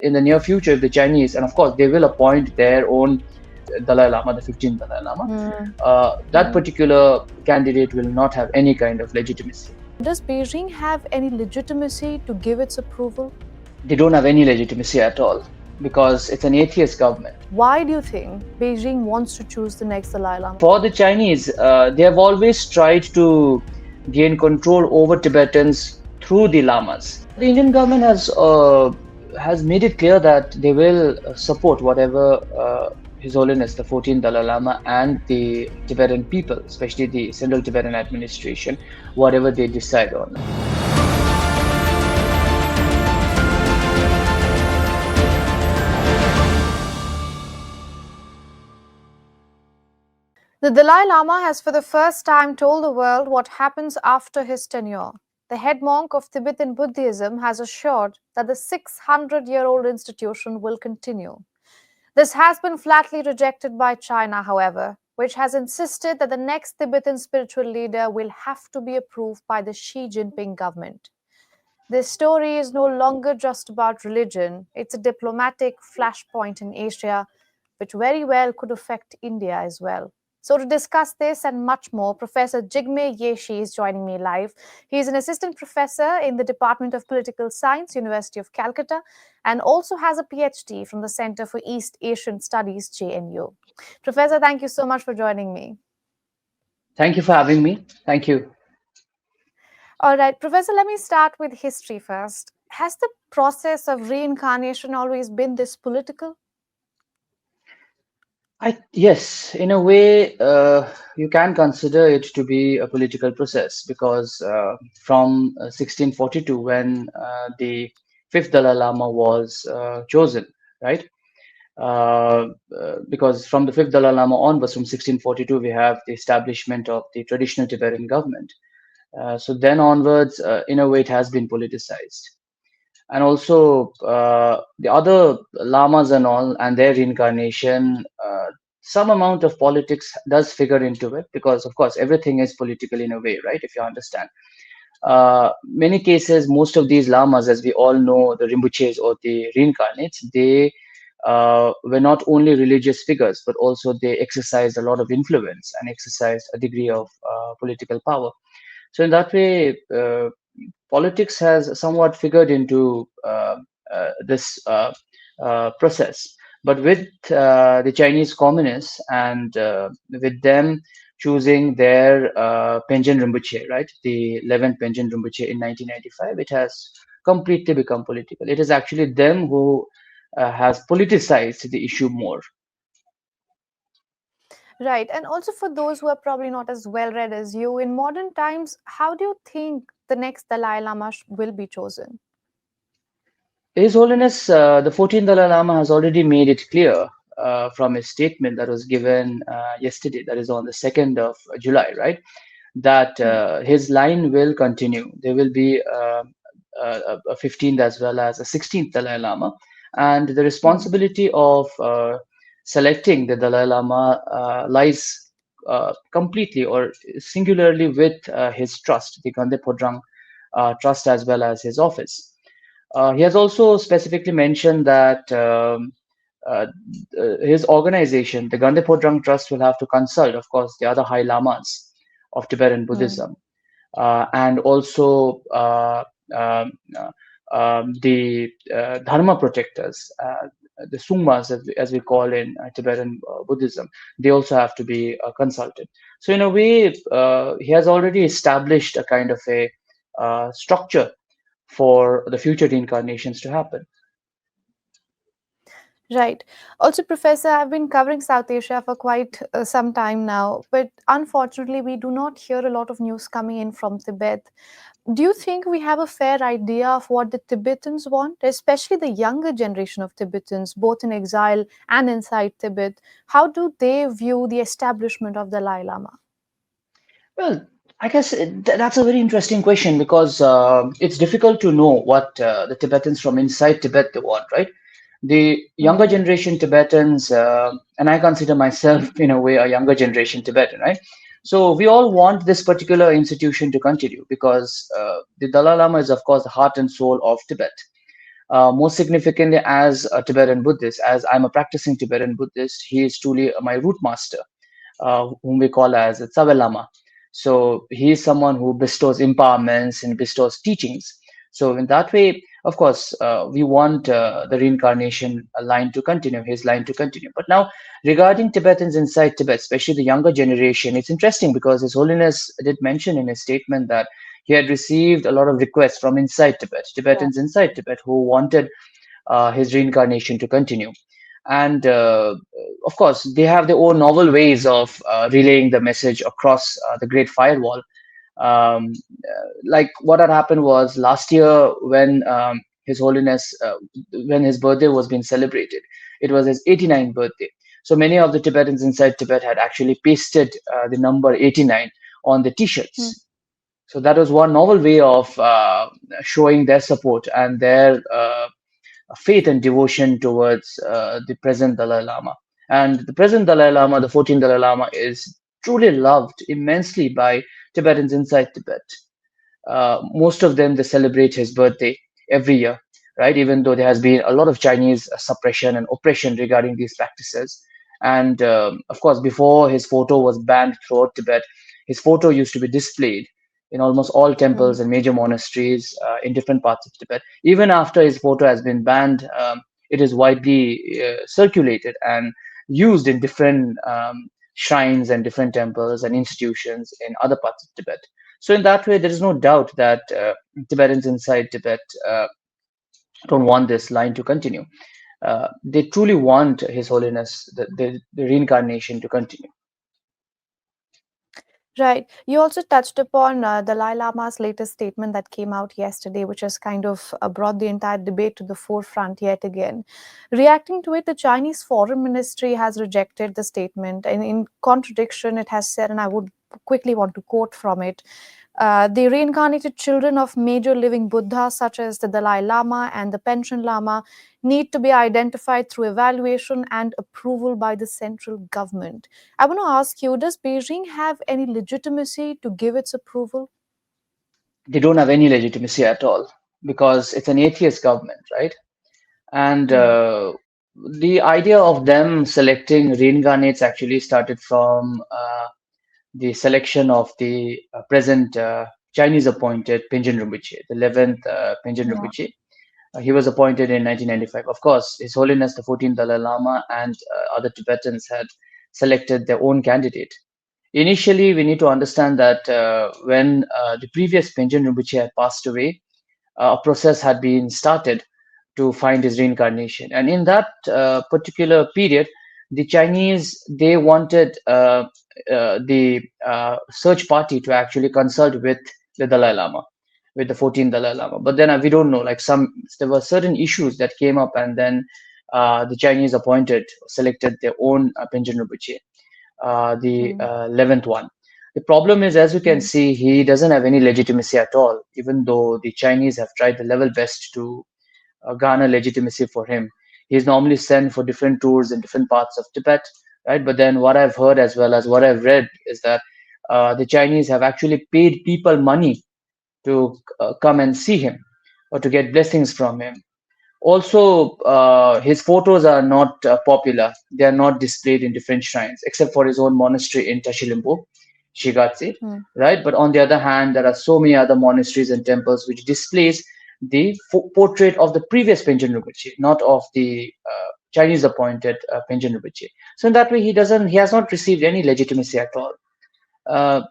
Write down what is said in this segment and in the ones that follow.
In the near future, the Chinese, and of course, they will appoint their own Dalai Lama, the 15th Dalai Lama, that particular candidate will not have any kind of legitimacy. Does Beijing have any legitimacy to give its approval? They don't have any legitimacy at all because it's an atheist government. Why do you think Beijing wants to choose the next Dalai Lama? For the Chinese, they have always tried to gain control over Tibetans through the Lamas. The Indian government has made it clear that they will support whatever His Holiness the 14th Dalai Lama and the Tibetan people, especially the Central Tibetan administration, whatever they decide on. The Dalai Lama has for the first time told the world what happens after his tenure. The head monk of Tibetan Buddhism has assured that the 600-year-old institution will continue. This has been flatly rejected by China, however, which has insisted that the next Tibetan spiritual leader will have to be approved by the Xi Jinping government. This story is no longer just about religion. It's a diplomatic flashpoint in Asia, which very well could affect India as well. So to discuss this and much more, Professor Jigme Yeshe is joining me live. He is an assistant professor in the Department of Political Science, University of Calcutta, and also has a PhD from the Center for East Asian Studies, JNU. Professor, thank you so much for joining me. Thank you for having me. Thank you. All right, Professor, let me start with history first. Has the process of reincarnation always been this political? Yes, in a way, you can consider it to be a political process because from 1642, when the fifth Dalai Lama was chosen, right? Because from the fifth Dalai Lama onwards, from 1642, we have the establishment of the traditional Tibetan government. So then onwards, in a way, it has been politicized. And also the other lamas and all and their reincarnation, some amount of politics does figure into it because of course everything is political in a way, right? If you understand, many cases, most of these lamas, as we all know, the Rinpoches or the reincarnates, they were not only religious figures but also they exercised a lot of influence and exercised a degree of political power. So in that way, politics has somewhat figured into this process. But with the Chinese communists and with them choosing their Panchen Rinpoche, right, the 11th Panchen Rinpoche in 1995, it has completely become political. It is actually them who has politicized the issue more. Right. And also for those who are probably not as well read as you, in modern times, how do you think the next Dalai Lama will be chosen? His Holiness, the 14th Dalai Lama, has already made it clear from his statement that was given yesterday, that is on the 2nd of July, right, that his line will continue. There will be a 15th as well as a 16th Dalai Lama. And the responsibility of selecting the Dalai Lama lies completely or singularly with his trust, the Gande Podrang trust, as well as his office. He has also specifically mentioned that his organization, the Gande Podrang Trust, will have to consult, of course, the other high lamas of Tibetan Buddhism, and also the Dharma protectors, the Sungmas, as we call in Tibetan Buddhism. They also have to be consulted. So in a way, he has already established a kind of a structure for the future reincarnations to happen. Right. Also, Professor, I've been covering South Asia for quite some time now, but unfortunately, we do not hear a lot of news coming in from Tibet. Do you think we have a fair idea of what the Tibetans want, especially the younger generation of Tibetans, both in exile and inside Tibet? How do they view the establishment of the Dalai Lama? Well, I guess that's a very interesting question because it's difficult to know what the Tibetans from inside Tibet they want, right? The younger generation Tibetans, and I consider myself in a way a younger generation Tibetan, right? So we all want this particular institution to continue because the Dalai Lama is, of course, the heart and soul of Tibet. Most significantly, as a Tibetan Buddhist, as I'm a practicing Tibetan Buddhist, he is truly my root master, whom we call as Dalai Lama. So he is someone who bestows empowerments and bestows teachings. So in that way, of course, we want the reincarnation line to continue, his line to continue. But now, regarding Tibetans inside Tibet, especially the younger generation, it's interesting because His Holiness did mention in his statement that he had received a lot of requests from inside Tibet, Yeah. Tibetans inside Tibet, who wanted his reincarnation to continue. And of course, they have their own novel ways of relaying the message across the Great Firewall. Like what had happened was last year when His Holiness, when his birthday was being celebrated, it was his 89th birthday. So many of the Tibetans inside Tibet had actually pasted the number 89 on the Hmm. T-shirts. So that was one novel way of showing their support and their faith and devotion towards the present Dalai Lama. And the present Dalai Lama, the 14th Dalai Lama, is truly loved immensely by Tibetans inside Tibet. Most of them, they celebrate his birthday every year, right? Even though there has been a lot of Chinese suppression and oppression regarding these practices. And of course, before his photo was banned throughout Tibet, his photo used to be displayed in almost all Hmm. temples and major monasteries in different parts of Tibet. Even after his photo has been banned, it is widely circulated and used in different shrines and different temples and institutions in other parts of Tibet. So in that way, there is no doubt that Tibetans inside Tibet don't want this line to continue. They truly want His Holiness, the reincarnation to continue. Right. You also touched upon Dalai Lama's latest statement that came out yesterday, which has kind of brought the entire debate to the forefront yet again. Reacting to it, the Chinese Foreign Ministry has rejected the statement, and in contradiction, it has said, and I would quickly want to quote from it. The reincarnated children of major living Buddhas, such as the Dalai Lama and the Panchen Lama, need to be identified through evaluation and approval by the central government. I want to ask you, does Beijing have any legitimacy to give its approval? They don't have any legitimacy at all because it's an atheist government, right? And Hmm. the idea of them selecting reincarnates actually started from the selection of the present Chinese appointed Pinjin Rinpoche, the 11th Pinjin Yeah. Rinpoche. He was appointed in 1995. Of course, His Holiness the 14th Dalai Lama and other Tibetans had selected their own candidate. Initially, we need to understand that when the previous Pinjin Rinpoche had passed away, a process had been started to find his reincarnation. And in that particular period, the Chinese, they wanted the search party to actually consult with the Dalai Lama, with the 14th Dalai Lama. But then we don't know, like there were certain issues that came up, and then the Chinese selected their own Penchen Rinpoche, the Hmm. 11th one. The problem is, as you can Hmm. see, he doesn't have any legitimacy at all, even though the Chinese have tried the level best to garner legitimacy for him. He's normally sent for different tours in different parts of Tibet, right? But then what I've heard as well as what I've read is that the Chinese have actually paid people money to come and see him or to get blessings from him. Also, his photos are not popular. They are not displayed in different shrines, except for his own monastery in Tashilimbo, Shigatse, Hmm. right? But on the other hand, there are so many other monasteries and temples which displays the portrait of the previous Penchen Rinpoche, not of the Chinese appointed Penchen Rinpoche. So in that way, he has not received any legitimacy at all,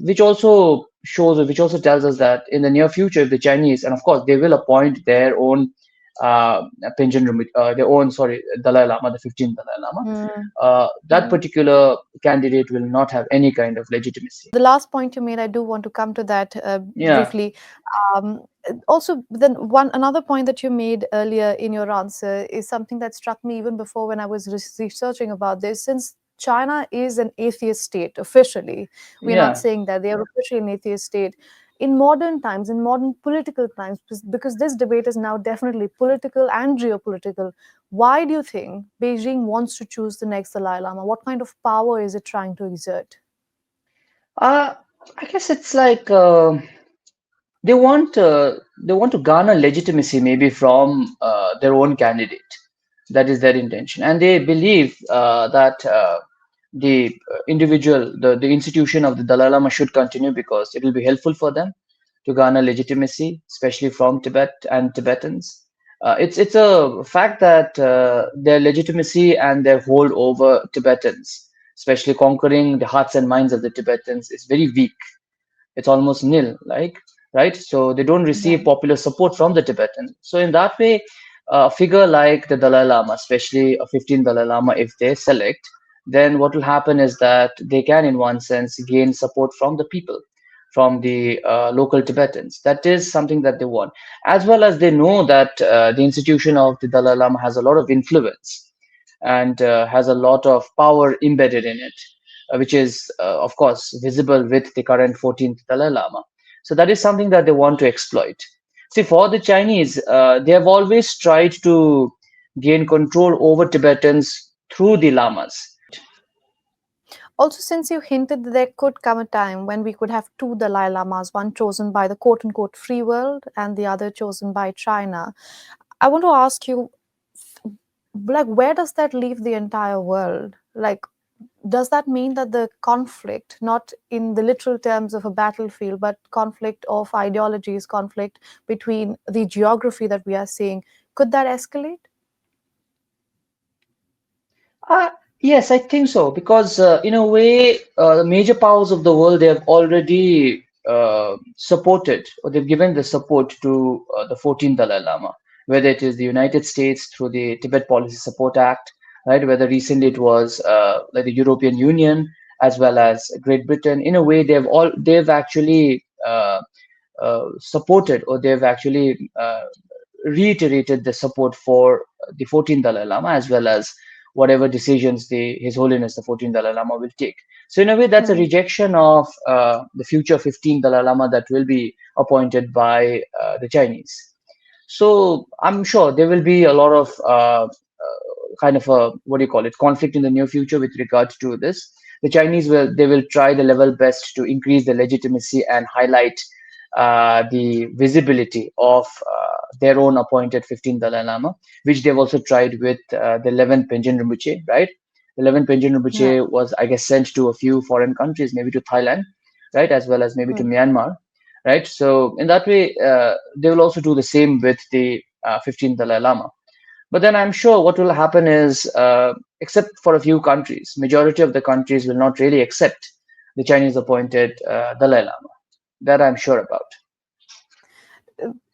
which also shows, which also tells us that in the near future, if the Chinese, and of course, they will appoint their own their own, sorry, Dalai Lama, the 15th Dalai Lama, Hmm. that Hmm. particular candidate will not have any kind of legitimacy. The last point you made, I do want to come to that Yeah, briefly. Also, then one another point that you made earlier in your answer is something that struck me even before when I was researching about this. Since China is an atheist state officially, we're not yeah. saying that they are officially an atheist state. In modern times, in modern political times, because this debate is now definitely political and geopolitical, why do you think Beijing wants to choose the next Dalai Lama? What kind of power is it trying to exert? Uh, I guess it's like they want to garner legitimacy maybe from their own candidate. That is their intention, and they believe that the the institution of the Dalai Lama should continue because it will be helpful for them to garner legitimacy, especially from Tibet and Tibetans. It's a fact that their legitimacy and their hold over Tibetans, especially conquering the hearts and minds of the Tibetans, is very weak. It's almost nil, like, right? So they don't receive Yeah. popular support from the Tibetans. So in that way, a figure like the Dalai Lama, especially a 15th Dalai Lama, if they select, then what will happen is that they can, in one sense, gain support from the people, from the local Tibetans. That is something that they want, as well as they know that the institution of the Dalai Lama has a lot of influence and has a lot of power embedded in it, which is, of course, visible with the current 14th Dalai Lama. So that is something that they want to exploit. See, for the Chinese, they have always tried to gain control over Tibetans through the Lamas. Also, since you hinted that there could come a time when we could have two Dalai Lamas, one chosen by the quote unquote free world and the other chosen by China, I want to ask you, like, where does that leave the entire world? Like, does that mean that the conflict, not in the literal terms of a battlefield, but conflict of ideologies, conflict between the geography that we are seeing, could that escalate? Uh, yes, I think so, because in a way, the major powers of the world, they have already supported, or they've given the support to the 14th Dalai Lama, whether it is the United States through the Tibet Policy Support Act, right? Whether recently it was like the European Union as well as Great Britain. In a way, they've actually supported, or they've actually reiterated the support for the 14th Dalai Lama, as well as whatever decisions His Holiness the 14th Dalai Lama will take. So in a way, that's a Hmm. rejection of the future 15th Dalai Lama that will be appointed by the Chinese. So I'm sure there will be a lot of kind of a, what do you call it, conflict in the near future with regard to this. The Chinese will try the level best to increase the legitimacy and highlight the visibility of their own appointed 15th Dalai Lama, which they've also tried with the 11th Panchen Rinpoche, right? The 11th Panchen Yeah. Rinpoche was, I guess, sent to a few foreign countries, maybe to Thailand, right, as well as maybe to Hmm. Myanmar, right? So in that way, they will also do the same with the 15th Dalai Lama. But then I'm sure what will happen is, except for a few countries, majority of the countries will not really accept the Chinese appointed Dalai Lama. That I'm sure about.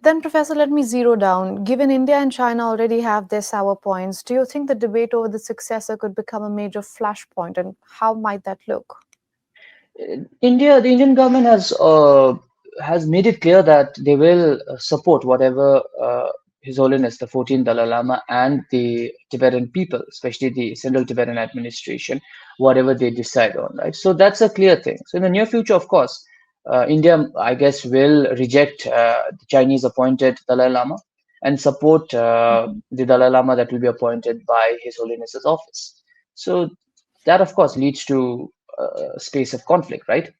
Then, Professor, let me zero down. Given India and China already have their sour points, do you think the debate over the successor could become a major flashpoint, and how might that look? The Indian government has made it clear that they will support whatever His Holiness the 14th Dalai Lama and the Tibetan people, especially the Central Tibetan administration, whatever they decide on, right? So that's a clear thing. So in the near future, of course, India, I guess, will reject the Chinese appointed Dalai Lama and support Mhm. the Dalai Lama that will be appointed by His Holiness's office. So that, of course, leads to a space of conflict, right?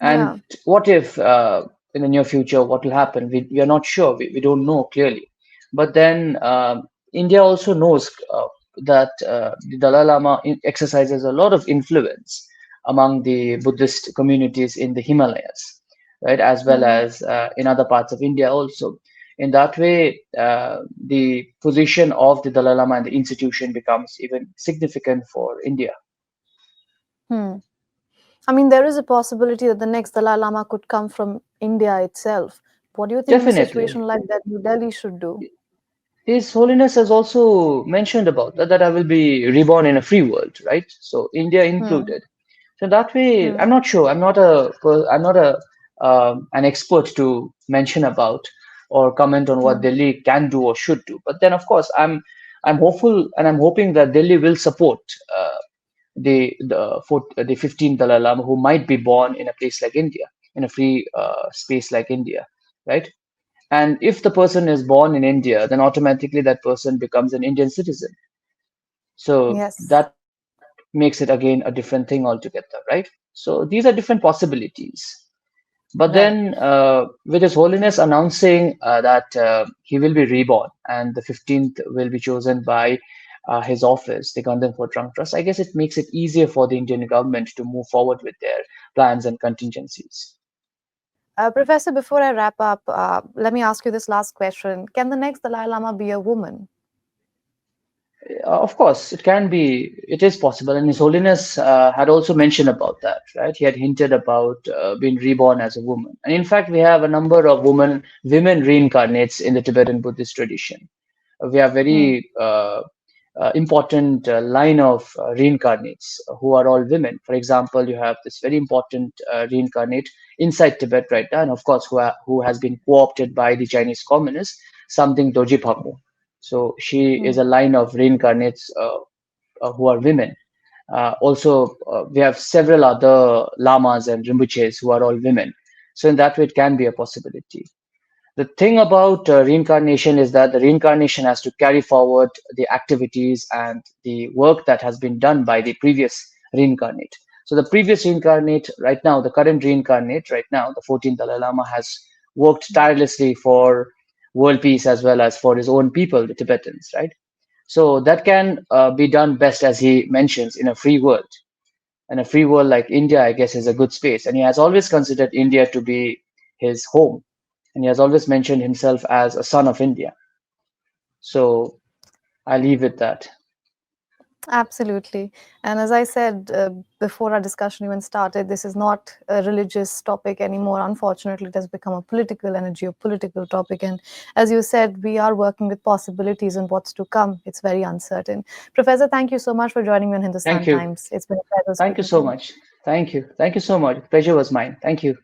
And Yeah. what if in the near future, what will happen? We are not sure. We don't know clearly. But then India also knows that the Dalai Lama exercises a lot of influence among the Buddhist communities in the Himalayas, right? As well Hmm. as in other parts of India also. In that way, the position of the Dalai Lama and the institution becomes even significant for India. Hmm. I mean, there is a possibility that the next Dalai Lama could come from India itself. What do you think in a Definitely. situation like that New Delhi should do? His Holiness has also mentioned about that I will be reborn in a free world, right? So India Hmm. included. So that way, Hmm. I'm not sure. I'm not a an expert to mention about or comment on what Hmm. Delhi can do or should do. But then, of course, I'm hopeful and I'm hoping that Delhi will support the 15th Dalai Lama who might be born in a place like India, in a free space like India, right? And if the person is born in India, then automatically that person becomes an Indian citizen. So Yes. that makes it again a different thing altogether, right? So these are different possibilities. But Right. then, with His Holiness announcing that he will be reborn and the 15th will be chosen by his office, the Gandhan for Trunk Trust, I guess it makes it easier for the Indian government to move forward with their plans and contingencies. Professor, before I wrap up, let me ask you this last question. Can the next Dalai Lama be a woman? Of course, it can be, it is possible. And His Holiness had also mentioned about that, right? He had hinted about being reborn as a woman. And in fact, we have a number of women reincarnates in the Tibetan Buddhist tradition. We have Hmm. very important line of reincarnates who are all women. For example, you have this very important reincarnate inside Tibet right now, and of course, who has been co-opted by the Chinese communists, something Doji Pamo. So she Hmm. is a line of reincarnates who are women. Also, we have several other lamas and rinpoches who are all women. So in that way, it can be a possibility. The thing about reincarnation is that the reincarnation has to carry forward the activities and the work that has been done by the previous reincarnate. So the previous reincarnate right now, the current reincarnate right now, the 14th Dalai Lama has worked tirelessly for world peace as well as for his own people, the Tibetans, right? So that can be done best, as he mentions, in a free world. And a free world like India, I guess, is a good space. And he has always considered India to be his home, and he has always mentioned himself as a son of India. So I leave with that. Absolutely. And as I said before our discussion even started, this is not a religious topic anymore. Unfortunately, it has become a political and a geopolitical topic. And as you said, we are working with possibilities and what's to come. It's very uncertain. Professor, thank you so much for joining me on Thank Hindustan you. Times. It's been a pleasure Thank you speaking to so you. much. Thank you. Thank you so much. Pleasure was mine. Thank you.